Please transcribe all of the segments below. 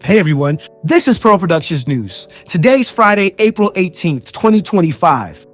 Hey everyone, this is Pearlppd's news. Today's Friday, April 18th, 2025.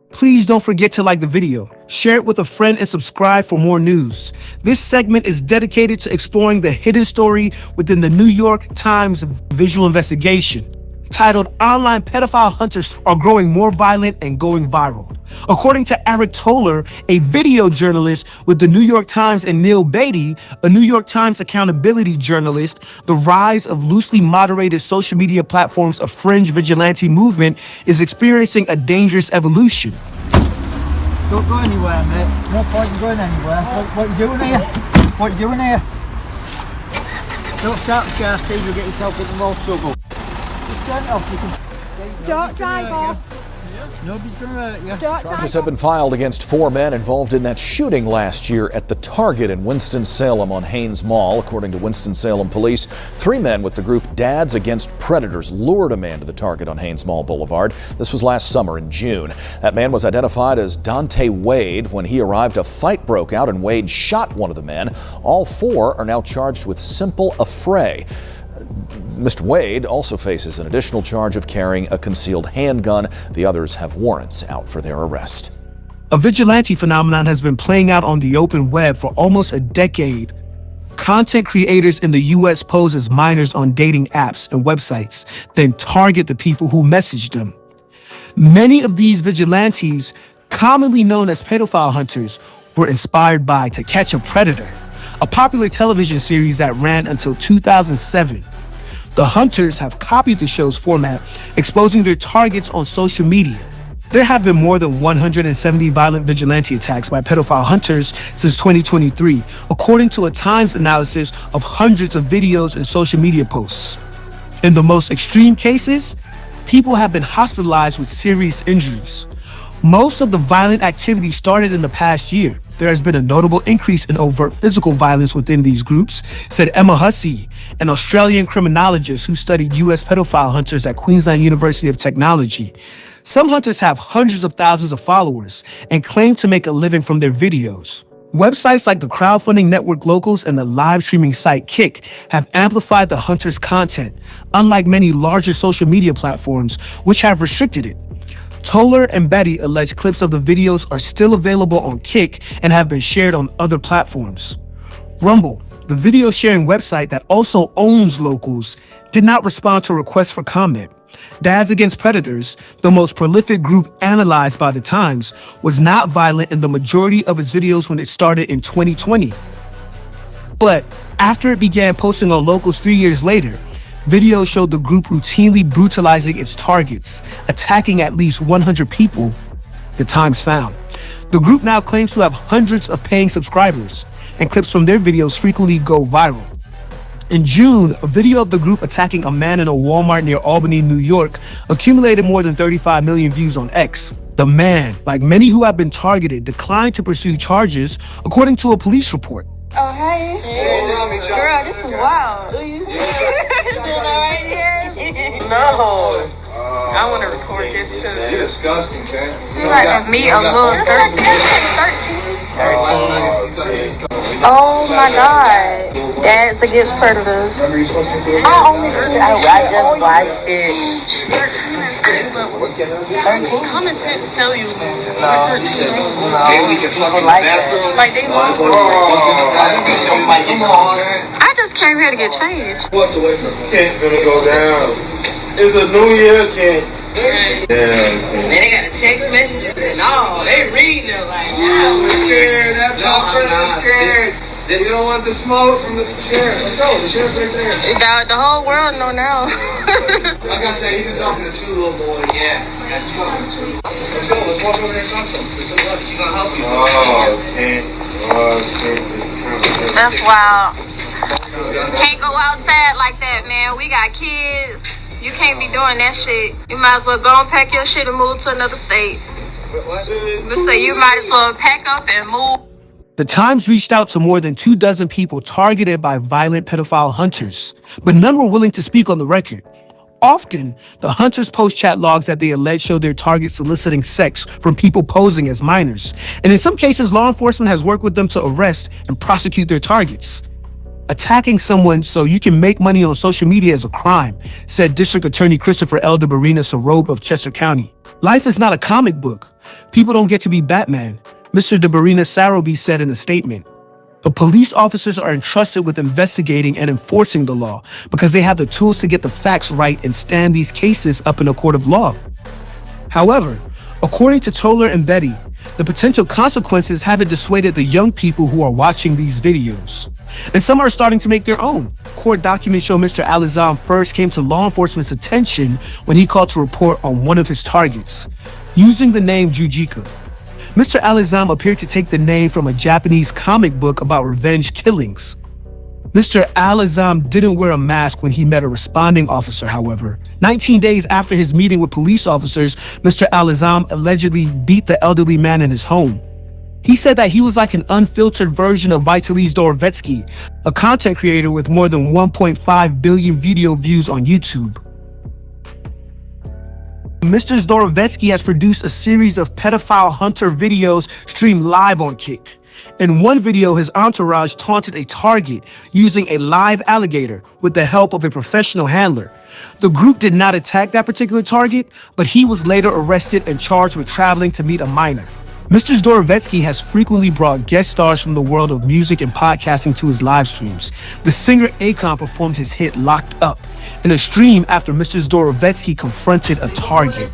Please don't forget to like the video, share it with a friend, and subscribe for more news. This segment is dedicated to exploring the hidden story within the New York Times visual investigation, titled "Online Pedophile Hunters Are Growing More Violent and Going Viral." According to Aric, a video journalist with the New York Times, and Bedi, a New York Times accountability journalist, the rise of loosely moderated social media platforms of fringe vigilante movement is experiencing a dangerous evolution. Don't go anywhere, mate. No point in going anywhere. What you doing here? What you doing here? Don't start the car, Steve. You'll get yourself into more trouble. Just turn it off. You can... Don't drive off. Nobody's going to hurt you. Charges have been filed against 4 men involved in that shooting last year at the Target in Winston-Salem on Haines Mall. According to Winston-Salem police, 3 men with the group Dads Against Predators lured a man to the Target on Haines Mall Boulevard. This was last summer in June. That man was identified as Dante Wade. When he arrived, a fight broke out and Wade shot one of the men. All 4 are now charged with simple affray. Mr. Wade also faces an additional charge of carrying a concealed handgun. The others have warrants out for their arrest. A vigilante phenomenon has been playing out on the open web for almost a decade. Content creators in the U.S. pose as minors on dating apps and websites, then target the people who message them. Many of these vigilantes, commonly known as pedophile hunters, were inspired by To Catch a Predator, a popular television series that ran until 2007. The Hunters have copied the show's format, exposing their targets on social media. There have been more than 170 violent vigilante attacks by pedophile hunters since 2023, according to a Times analysis of hundreds of videos and social media posts. In the most extreme cases, people have been hospitalized with serious injuries. Most of the violent activity started in the past year. There has been a notable increase in overt physical violence within these groups, said Emma Hussey, an Australian criminologist who studied U.S. pedophile hunters at Queensland University of Technology. Some hunters have hundreds of thousands of followers and claim to make a living from their videos. Websites like the crowdfunding network Locals and the live streaming site Kick have amplified the hunters' content, unlike many larger social media platforms, which have restricted it. Toller and Bedi allege clips of the videos are still available on Kick and have been shared on other platforms. Rumble, the video sharing website that also owns Locals, did not respond to requests for comment. Dads Against Predators, the most prolific group analyzed by the Times, was not violent in the majority of its videos when it started in 2020. But after it began posting on Locals 3 years later, videos showed the group routinely brutalizing its targets, attacking at least 100 people, the Times found. The group now claims to have hundreds of paying subscribers, and clips from their videos frequently go viral. In June, a video of the group attacking a man in a Walmart near Albany, New York, accumulated more than 35 million views on X. The man, like many who have been targeted, declined to pursue charges, according to a police report. Oh, hey. Girl, this is wild. Do you see it? No. I want to record this too. You're disgusting, man. You like me a little 13. Oh my God. Dads Against Predators. I only see it. I just watched it. 13 is good, but common sense tell you No. 13. People like that. Like they love I just came here to get changed. Can't gonna go down. It's a new year, Ken. Man, they got a text messages and all. They reading it like, nah, we're scared. That top predator scared. You don't want the smoke from the sheriff. Let's go. The sheriff's right there. The whole world know now. Like I said, he's been talking to 2 little boys. Yeah. Let's go. Let's walk over there and talk to them. You gonna help you? That's wild. Can't go outside like that, man. We got kids. You can't be doing that shit. You might as well go and pack your shit and move to another state. Let's say you might as well pack up and move. The Times reached out to more than 24 people targeted by violent pedophile hunters, but none were willing to speak on the record. Often, the hunters post chat logs that they allege show their targets soliciting sex from people posing as minors, and in some cases, law enforcement has worked with them to arrest and prosecute their targets. Attacking someone so you can make money on social media is a crime, said District Attorney Christopher L. DeBarina Sarobe of Chester County. Life is not a comic book. People don't get to be Batman, Mr. DeBarina Sarobe said in a statement. The police officers are entrusted with investigating and enforcing the law because they have the tools to get the facts right and stand these cases up in a court of law. However, according to Toller and Bedi, the potential consequences haven't dissuaded the young people who are watching these videos. And some are starting to make their own. Court documents show Mr. Alizam first came to law enforcement's attention when he called to report on one of his targets, using the name Jujika. Mr. Alizam appeared to take the name from a Japanese comic book about revenge killings. Mr. Alizam didn't wear a mask when he met a responding officer, however. 19 days after his meeting with police officers, Mr. Alizam allegedly beat the elderly man in his home. He said that he was like an unfiltered version of Vitaly Zdorovetski, a content creator with more than 1.5 billion video views on YouTube. Mr. Zdorovetski has produced a series of pedophile hunter videos streamed live on Kick. In one video, his entourage taunted a target using a live alligator with the help of a professional handler. The group did not attack that particular target, but he was later arrested and charged with traveling to meet a minor. Mr. Zdorovetski has frequently brought guest stars from the world of music and podcasting to his live streams. The singer Akon performed his hit Locked Up in a stream after Mr. Zdorovetski confronted a target.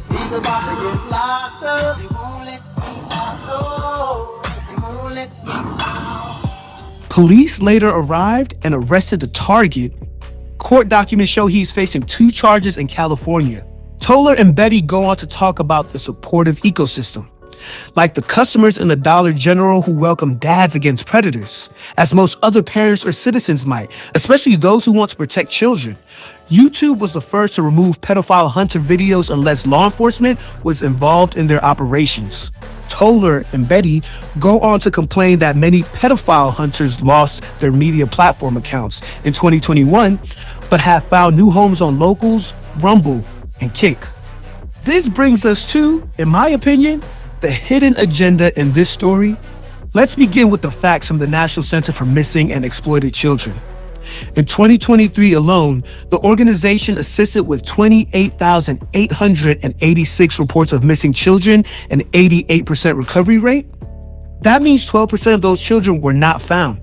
Police later arrived and arrested the target. Court documents show he's facing 2 charges in California. Toller and Bedi go on to talk about the supportive ecosystem, like the customers in the Dollar General who welcome dads against predators, as most other parents or citizens might, especially those who want to protect children. YouTube was the first to remove pedophile hunter videos unless law enforcement was involved in their operations. Toller and Bedi go on to complain that many pedophile hunters lost their media platform accounts in 2021, but have found new homes on Locals, Rumble, and Kick. This brings us to, in my opinion, the hidden agenda in this story. Let's begin with the facts from the National Center for Missing and Exploited Children. In 2023 alone, the organization assisted with 28,886 reports of missing children, an 88% recovery rate. That means 12% of those children were not found.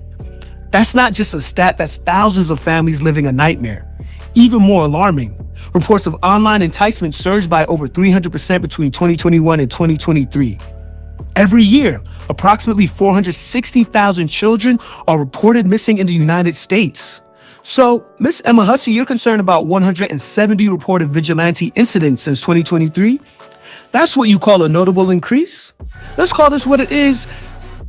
That's not just a stat, that's thousands of families living a nightmare. Even more alarming, reports of online enticement surged by over 300% between 2021 and 2023. Every year, approximately 460,000 children are reported missing in the United States. So, Miss Emma Hussey, you're concerned about 170 reported vigilante incidents since 2023? That's what you call a notable increase? Let's call this what it is,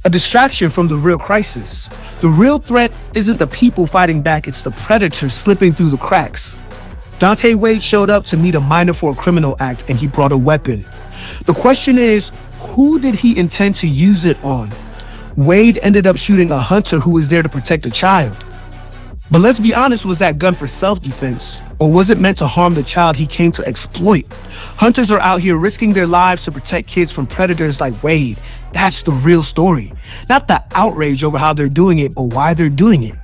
a distraction from the real crisis. The real threat isn't the people fighting back, it's the predators slipping through the cracks. Dante Wade showed up to meet a minor for a criminal act and he brought a weapon. The question is, who did he intend to use it on? Wade ended up shooting a hunter who was there to protect a child. But let's be honest, was that gun for self-defense? Or was it meant to harm the child he came to exploit? Hunters are out here risking their lives to protect kids from predators like Wade. That's the real story. Not the outrage over how they're doing it, but why they're doing it.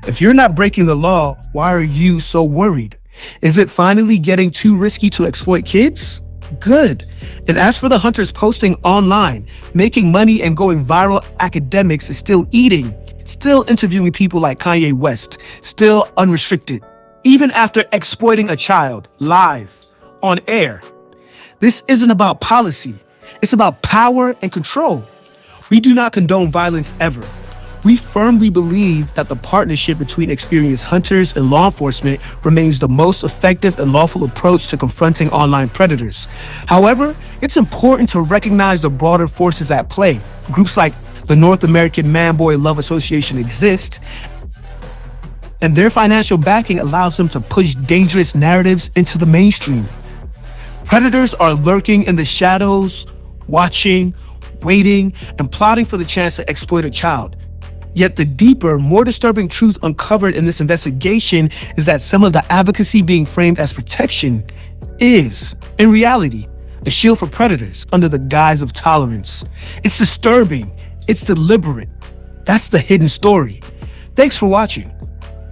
If you're not breaking the law, why are you so worried? Is it finally getting too risky to exploit kids? Good. And as for the hunters posting online, making money and going viral, academics is still eating, still interviewing people like Kanye West, still unrestricted, even after exploiting a child live, on air. This isn't about policy. It's about power and control. We do not condone violence ever. We firmly believe that the partnership between experienced hunters and law enforcement remains the most effective and lawful approach to confronting online predators. However, it's important to recognize the broader forces at play. Groups like the North American Man-Boy Love Association exist, and their financial backing allows them to push dangerous narratives into the mainstream. Predators are lurking in the shadows, watching, waiting, and plotting for the chance to exploit a child. Yet the deeper, more disturbing truth uncovered in this investigation is that some of the advocacy being framed as protection is, in reality, a shield for predators under the guise of tolerance. It's disturbing. It's deliberate. That's the hidden story. Thanks for watching.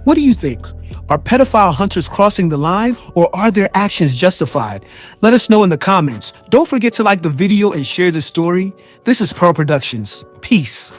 What do you think? Are pedophile hunters crossing the line, or are their actions justified? Let us know in the comments. Don't forget to like the video and share the story. This is Pearl Productions. Peace.